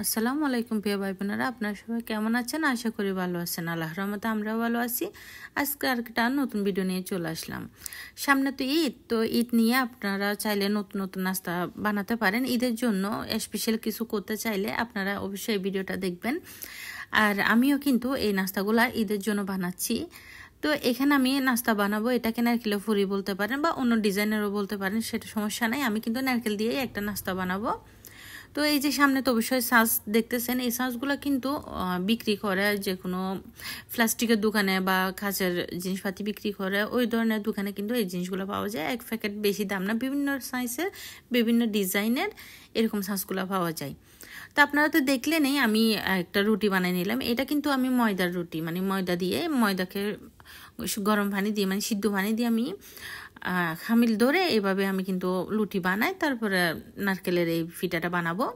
আসসালামু আলাইকুম প্রিয় ভাই বোনেরা, আপনারা সবাই কেমন আছেন? আশা করি ভালো আছেন। আল্লাহর রহমতে আমরাও ভালো আছি। আজকে আরেকটা নতুন ভিডিও নিয়ে চলে আসলাম। সামনে তো ঈদ, তো ঈদ নিয়ে আপনারা চাইলে নতুন নতুন নাস্তা বানাতে পারেন। ঈদের জন্য স্পেশাল কিছু করতে চাইলে আপনারা অবশ্যই ভিডিওটা দেখবেন। আর আমিও কিন্তু এই নাস্তাগুলা ঈদের জন্য বানাচ্ছি। তো এখানে আমি নাস্তা বানাবো, এটাকে নারকেলের ফুরি বলতে পারেন বা অন্য ডিজাইনেরও বলতে পারেন, সেটা সমস্যা নাই। আমি কিন্তু নারকেল দিয়েই একটা নাস্তা বানাবো। তো এই যে সামনে তো অবশ্যই সস দেখতেছেন, এই সসগুলো কিন্তু বিক্রি করে যে কোনো প্লাস্টিকের দোকানে বা কাঁচের জিনিসপাতি বিক্রি করে ওই ধরনের দোকানে কিন্তু এই জিনিসগুলো পাওয়া যায়। এক প্যাকেট বেশি দাম না, বিভিন্ন সাইজের বিভিন্ন ডিজাইনের এরকম সসগুলো পাওয়া যায়। তো আপনারা তো দেখলেনই আমি একটা রুটি বানিয়ে নিলাম। এটা কিন্তু আমি ময়দার রুটি, মানে ময়দা দিয়ে, ময়দাকে গরম পানি দিয়ে, মানে সিদ্ধ পানি দিয়ে আমি খামিল ধরে এভাবে আমি কিন্তু রুটি বানাই, তারপরে নারকেলের এই পিঠাটা বানাবো।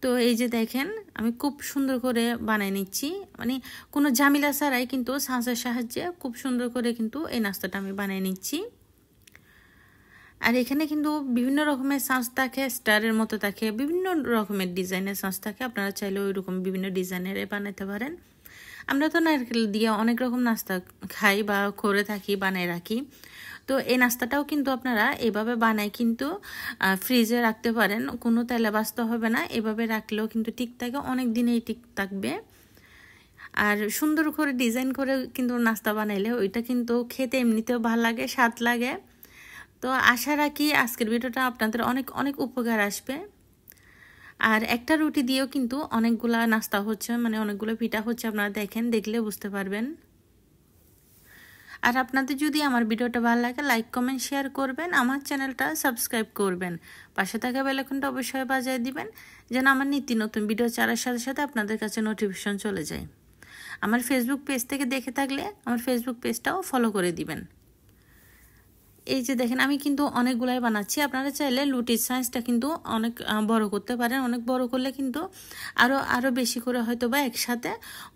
তো এই যে দেখেন আমি খুব সুন্দর করে বানিয়ে নিচ্ছি, মানে কোনো ঝামেলা ছাড়াই কিন্তু ছাঁচের সাহায্যে খুব সুন্দর করে কিন্তু এই নাস্তাটা আমি বানিয়ে নিচ্ছি। আর এখানে কিন্তু বিভিন্ন রকমের ছাঁচ থাকে, স্টারের মতো থাকে, বিভিন্ন রকমের ডিজাইনের ছাঁচ থাকে। আপনারা চাইলে ওই রকম বিভিন্ন ডিজাইনের বানাতে পারেন। আমরা তো নারকেল দিয়ে অনেক রকম নাস্তা খাই বা করে থাকি, বানিয়ে রাখি। তো এই নাস্তাটাও কিন্তু আপনারা এভাবে বানাই কিন্তু ফ্রিজে রাখতে পারেন, কোনো তেলে বাছতে হবে না। এভাবে রাখলেও কিন্তু ঠিক থাকে, অনেক দিনেই ঠিক থাকবে। আর সুন্দর করে ডিজাইন করে কিন্তু নাস্তা বানাইলে ওইটা কিন্তু খেতে এমনিতেও ভালো লাগে, স্বাদ লাগে। তো আশা রাখি আজকের ভিডিওটা আপনাদের অনেক অনেক উপকার আসবে। আর একটা রুটি দিয়েও কিন্তু অনেকগুলা নাস্তা হচ্ছে, মানে অনেকগুলো পিঠা হচ্ছে। আপনারা দেখেন, দেখলে বুঝতে পারবেন। আর আপনাদের যদি আমার ভিডিওটা ভালো লাগে, লাইক কমেন্ট শেয়ার করবেন, আমার চ্যানেলটা সাবস্ক্রাইব করবেন, পাশে থাকা বেল আইকনটা অবশ্যই বাজিয়ে দিবেন, যেন আমার নিত্য নতুন ভিডিও ছাড়ার সাথে সাথে আপনাদের কাছে নোটিফিকেশন চলে যায়। আমার ফেসবুক পেজ থেকে দেখে থাকলে আমার ফেসবুক পেজটাও ফলো করে দিবেন। এই যে দেখেন আমি কিন্তু অনেকগুলাই বানাচ্ছি। আপনারা চাইলে লুটির সাইজটা কিন্তু অনেক বড় করতে পারেন। অনেক বড় করলে কিন্তু আরও বেশি করে হয়তো বা একসাথে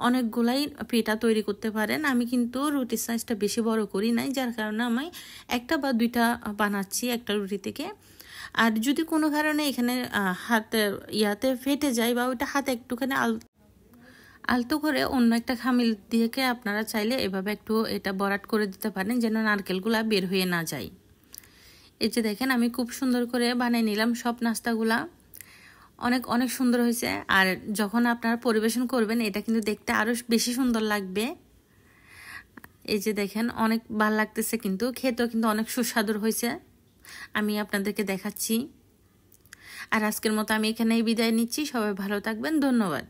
অনেকগুলাই পিঠা তৈরি করতে পারেন। আমি কিন্তু রুটির সাইজটা বেশি বড় করি নাই, যার কারণে আমি একটা বা দুইটা বানাচ্ছি একটা রুটি থেকে। আর যদি কোনো কারণে এখানে ইয়াতে ফেটে যায় বা ওইটা হাতে একটুখানি আলতো করে অন্য একটা খামিল দিয়ে আপনারা চাইলে এভাবে একটু এটা বরাট করে দিতে পারেন, যেন নারকেলগুলা বের হয়ে না যায়। এই যে দেখেন আমি খুব সুন্দর করে বানিয়ে নিলাম সব নাস্তাগুলা, অনেক অনেক সুন্দর হয়েছে। আর যখন আপনারা পরিবেশন করবেন এটা কিন্তু দেখতে আরও বেশি সুন্দর লাগবে। এই যে দেখেন অনেক ভালো লাগতেছে, কিন্তু খেতেও কিন্তু অনেক সুস্বাদু হয়েছে। আমি আপনাদেরকে দেখাচ্ছি। আর আজকের মতো আমি এখানেই বিদায় নিচ্ছি। সবাই ভালো থাকবেন, ধন্যবাদ।